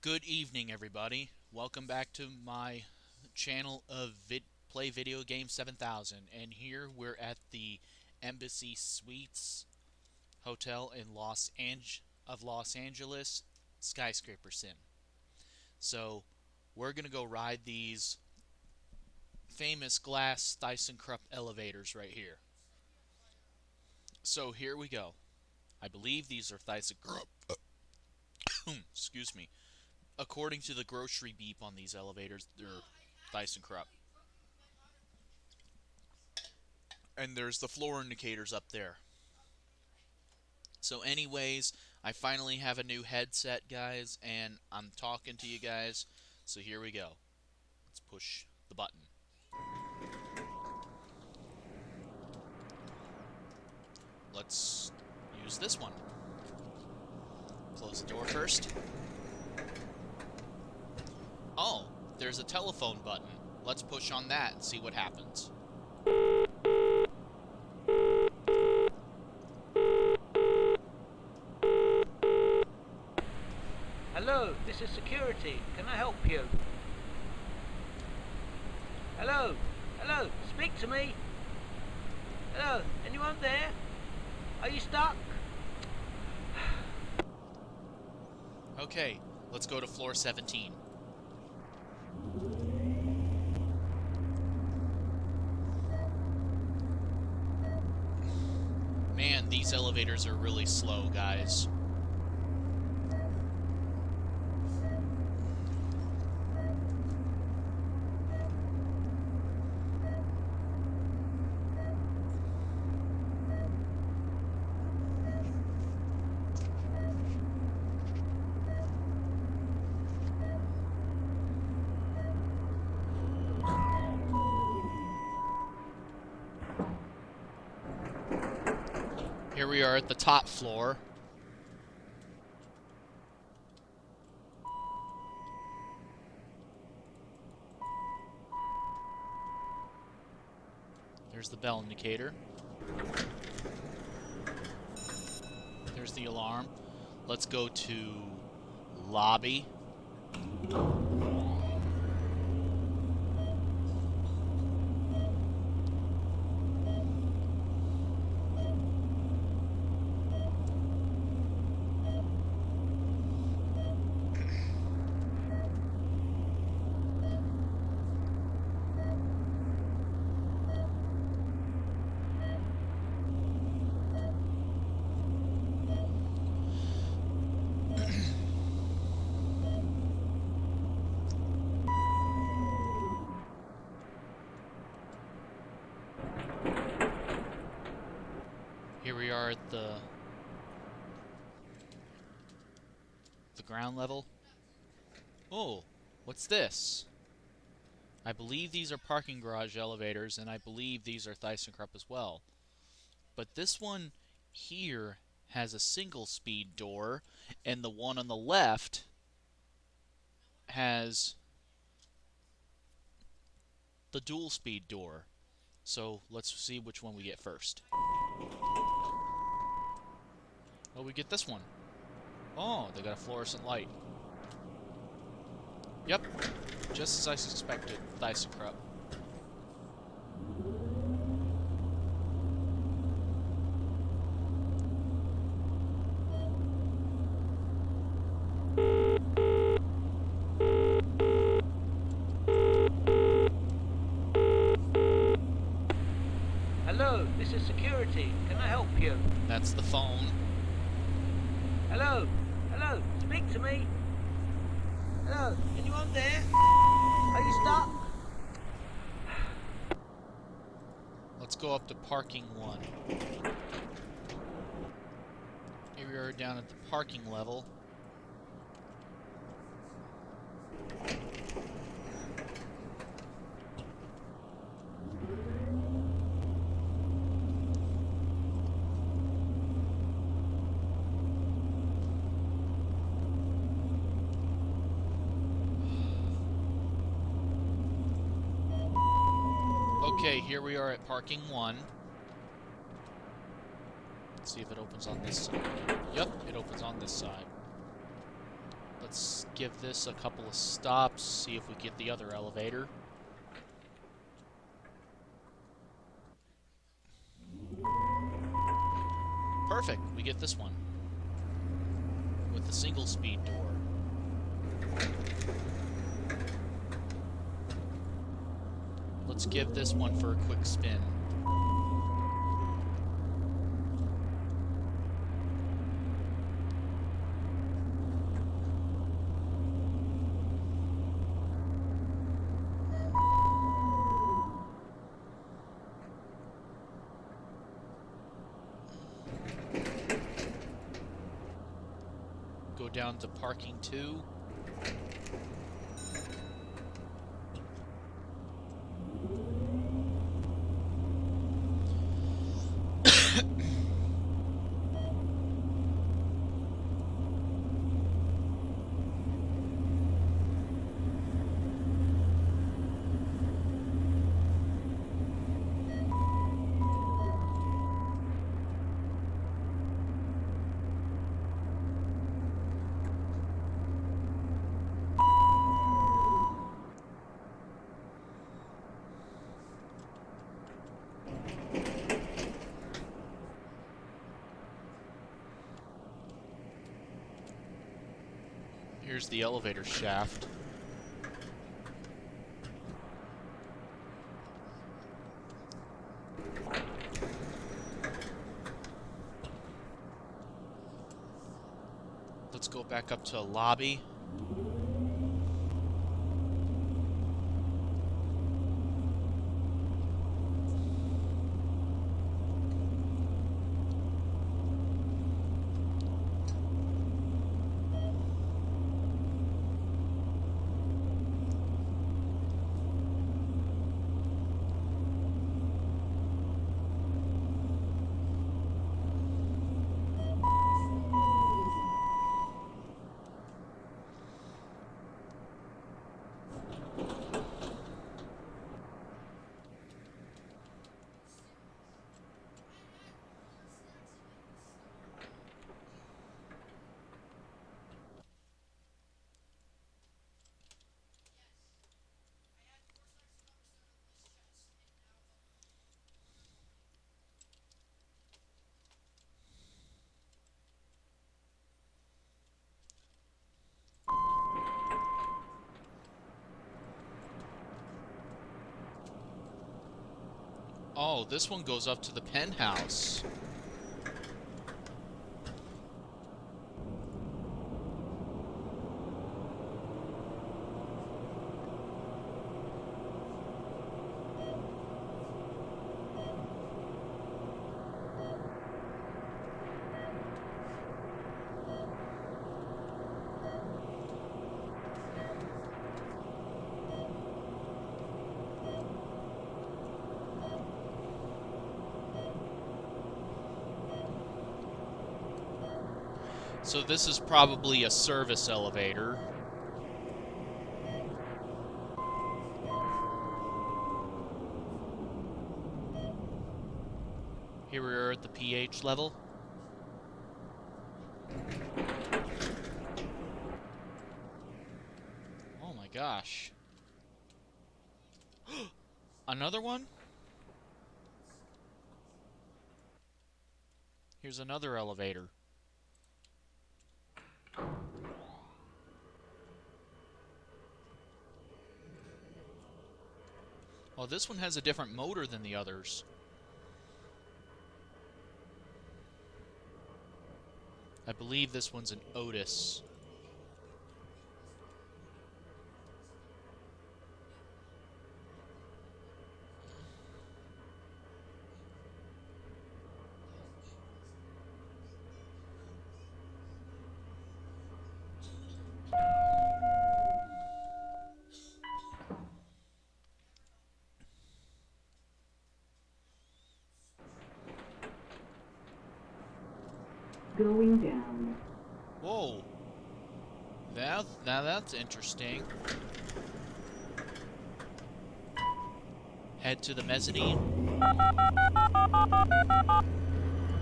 Good evening, everybody. Welcome back to my channel of Play Video Game 7000. And here we're at the Embassy Suites Hotel in Los Angeles Skyscraper Sim. So we're gonna go ride these famous glass thysenkrupp elevators right here. So here we go. I believe these are thysenkrupp. Excuse me. According to the grocery beep on these elevators, they're thysenkrupp. And there's the floor indicators up there. So anyways, I finally have a new headset, guys, and I'm talking to you guys. So here we go. Let's push the button. Let's use this one. Close the door first. Oh, there's a telephone button. Let's push on that and see what happens. Hello, this is security. Can I help you? Hello? Hello? Speak to me? Hello? Anyone there? Are you stuck? Okay, let's go to floor 17. Man, these elevators are really slow, guys. Here we are at the top floor. There's the bell indicator. There's the alarm. Let's go to lobby. Here we are at the ground level. Oh, what's this? I believe these are parking garage elevators, and I believe these are thysenkrupp as well. But this one here has a single speed door, and the one on the left has the dual speed door. So let's see which one we get first. Oh, we get this one. Oh, they got a fluorescent light. Yep, just as I suspected, thysenkrupp. Hello, this is security. Can I help you? That's the phone. Hello? Hello? Speak to me? Hello? Anyone there? Are you stuck? Let's go up to parking 1. Here we are down at the parking level. Okay, here we are at parking 1. Let's see if it opens on this side. Yep, it opens on this side. Let's give this a couple of stops, see if we get the other elevator. Perfect, we get this one. With the single speed door. Let's give this one for a quick spin. Go down to parking 2. Here's the elevator shaft. Let's go back up to a lobby. Oh, this one goes up to the penthouse. So this is probably a service elevator. Here we are at the pH level. Oh my gosh. Another one? Here's another elevator. Oh, this one has a different motor than the others. I believe this one's an Otis. Going down. Whoa. Now that's interesting. Head to the mezzanine.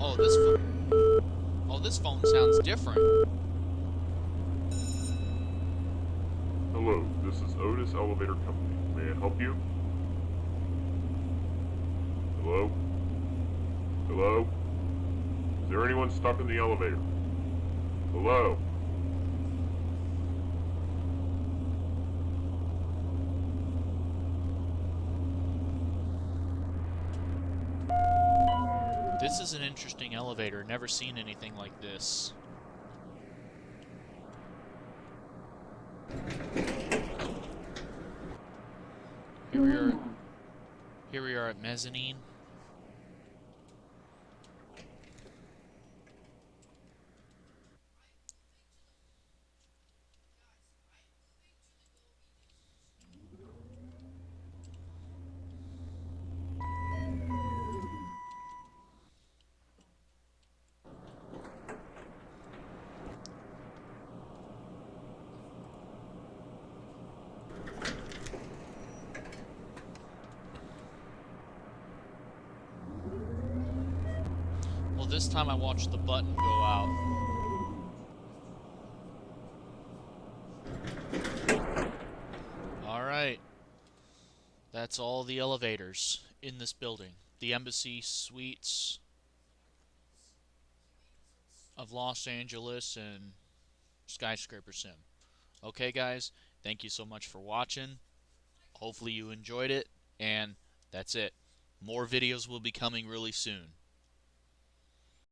Oh, this phone sounds different. Hello, this is Otis Elevator Company. May I help you? Hello? Hello? Is there anyone stuck in the elevator? Hello? This is an interesting elevator. Never seen anything like this. Here we are at mezzanine. Well, this time I watched the button go out. Alright. That's all the elevators in this building. The Embassy Suites of Los Angeles and Skyscraper Sim. Okay, guys, thank you so much for watching. Hopefully you enjoyed it, and that's it. More videos will be coming really soon.